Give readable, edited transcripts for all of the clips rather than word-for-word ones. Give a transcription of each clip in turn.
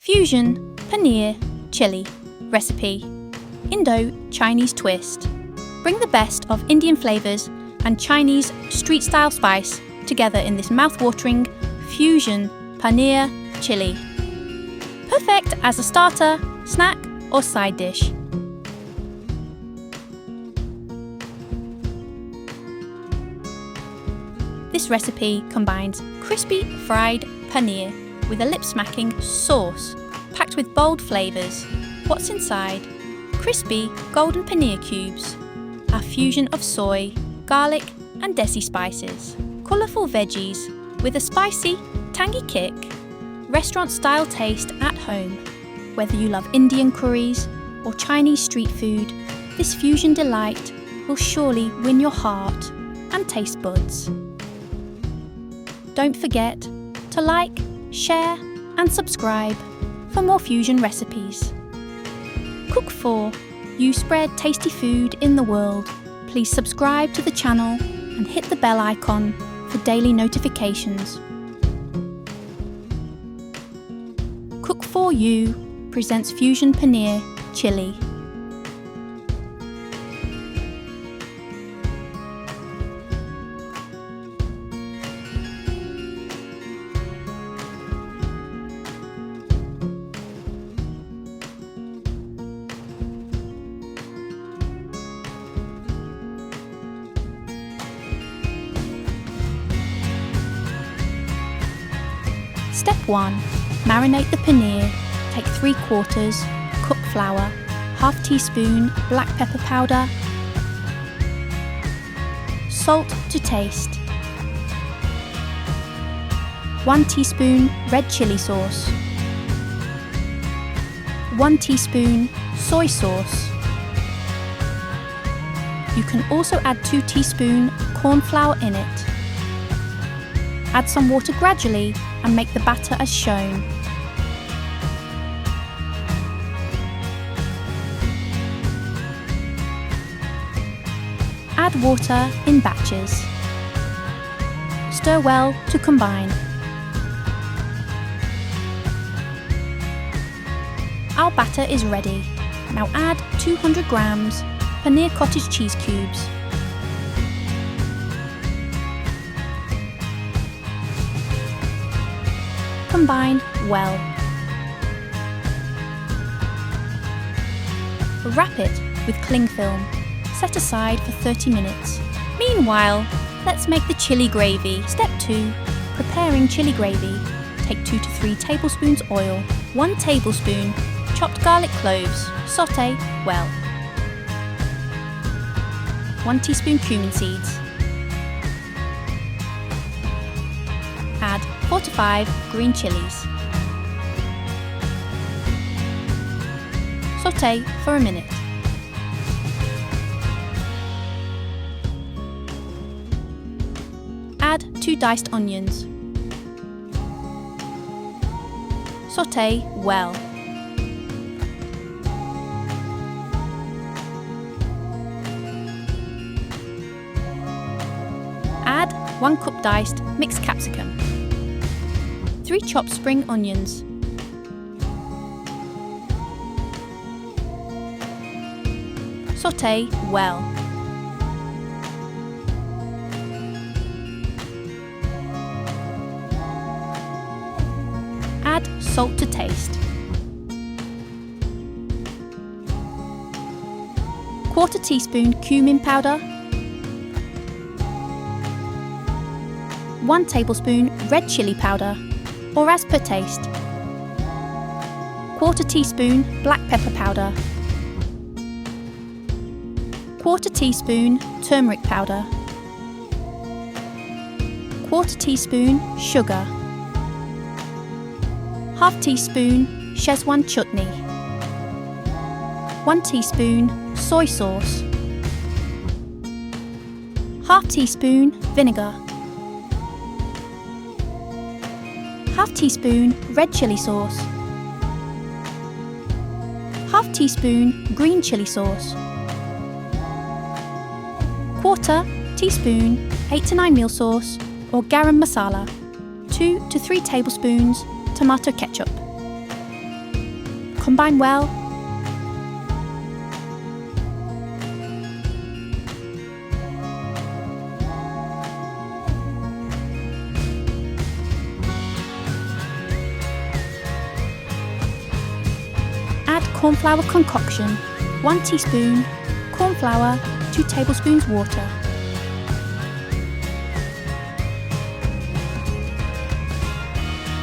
Fusion Paneer Chilli recipe. Indo-Chinese twist. Bring the best of Indian flavours and Chinese street-style spice together in this mouth-watering Fusion Paneer Chilli. Perfect as a starter, snack or side dish. This recipe combines crispy fried paneer with a lip-smacking sauce packed with bold flavours. What's inside? Crispy golden paneer cubes, a fusion of soy, garlic and desi spices, colourful veggies with a spicy, tangy kick, restaurant-style taste at home. Whether you love Indian curries or Chinese street food, this fusion delight will surely win your heart and taste buds. Don't forget to like, share and subscribe for more fusion recipes. Cook for you spread tasty food in the world. Please subscribe to the channel and hit the bell icon for daily notifications. Cook for You presents Fusion Paneer Chilli. Step 1. Marinate the paneer. Take 3/4 cup flour, half teaspoon black pepper powder, salt to taste, 1 teaspoon red chilli sauce, 1 teaspoon soy sauce. You can also add 2 teaspoons corn flour in it. Add some water gradually and make the batter as shown. Add water in batches. Stir well to combine. Our batter is ready. Now add 200 grams paneer cottage cheese cubes. Combine well. Wrap it with cling film. Set aside for 30 minutes. Meanwhile, let's make the chilli gravy. Step 2. Preparing chilli gravy. Take 2 to 3 tablespoons oil, 1 tablespoon chopped garlic cloves. Sauté well. 1 teaspoon cumin seeds. Add 4 to 5 green chilies. Sauté for a minute. Add 2 diced onions. Sauté well. Add 1 cup diced mixed capsicum, 3 chopped spring onions, sauté well. Add salt to taste. 1/4 teaspoon cumin powder, 1 tablespoon red chilli powder, or as per taste. 1/4 teaspoon black pepper powder, 1/4 teaspoon turmeric powder, 1/4 teaspoon sugar, 1/2 teaspoon Szechuan chutney, 1 teaspoon soy sauce, 1/2 teaspoon vinegar, 1/2 teaspoon red chilli sauce, 1/2 teaspoon green chilli sauce, 1/4 teaspoon 8 to 9 meal sauce or garam masala, 2 to 3 tablespoons tomato ketchup. Combine well. Add corn flour concoction, 1 teaspoon, corn flour, 2 tablespoons water.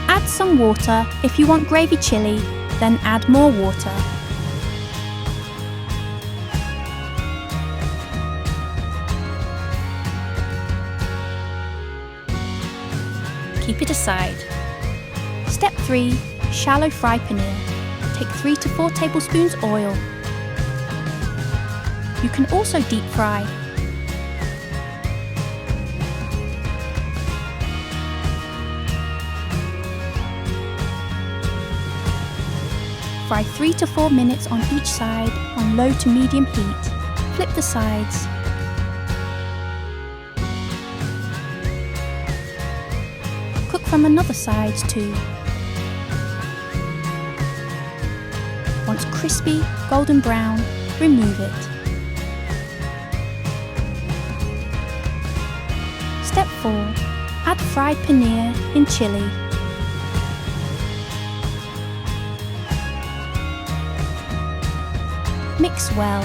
Add some water if you want gravy chilli, then add more water. Keep it aside. Step 3. Shallow fry paneer. Take 3 to 4 tablespoons oil. You can also deep fry. Fry 3 to 4 minutes on each side on low to medium heat. Flip the sides. Cook from another side too. Once crispy, golden brown, remove it. Step 4. Add fried paneer in chilli. Mix well.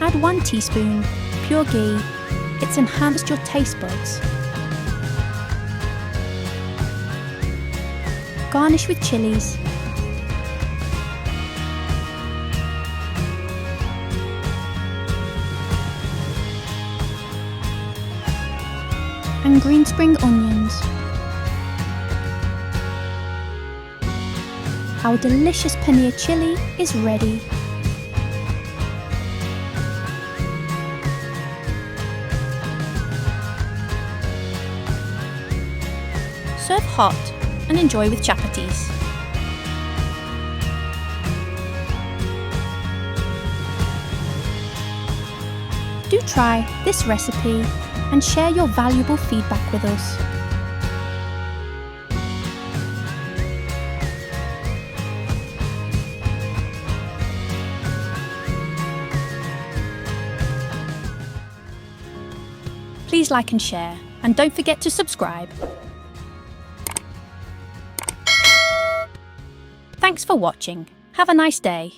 Add 1 teaspoon pure ghee. It's enhanced your taste buds. Garnish with chilies. And green spring onions. Our delicious paneer chilli is ready. Serve hot and enjoy with chapatis. Do try this recipe and share your valuable feedback with us. Please like and share, and don't forget to subscribe. Thanks for watching. Have a nice day.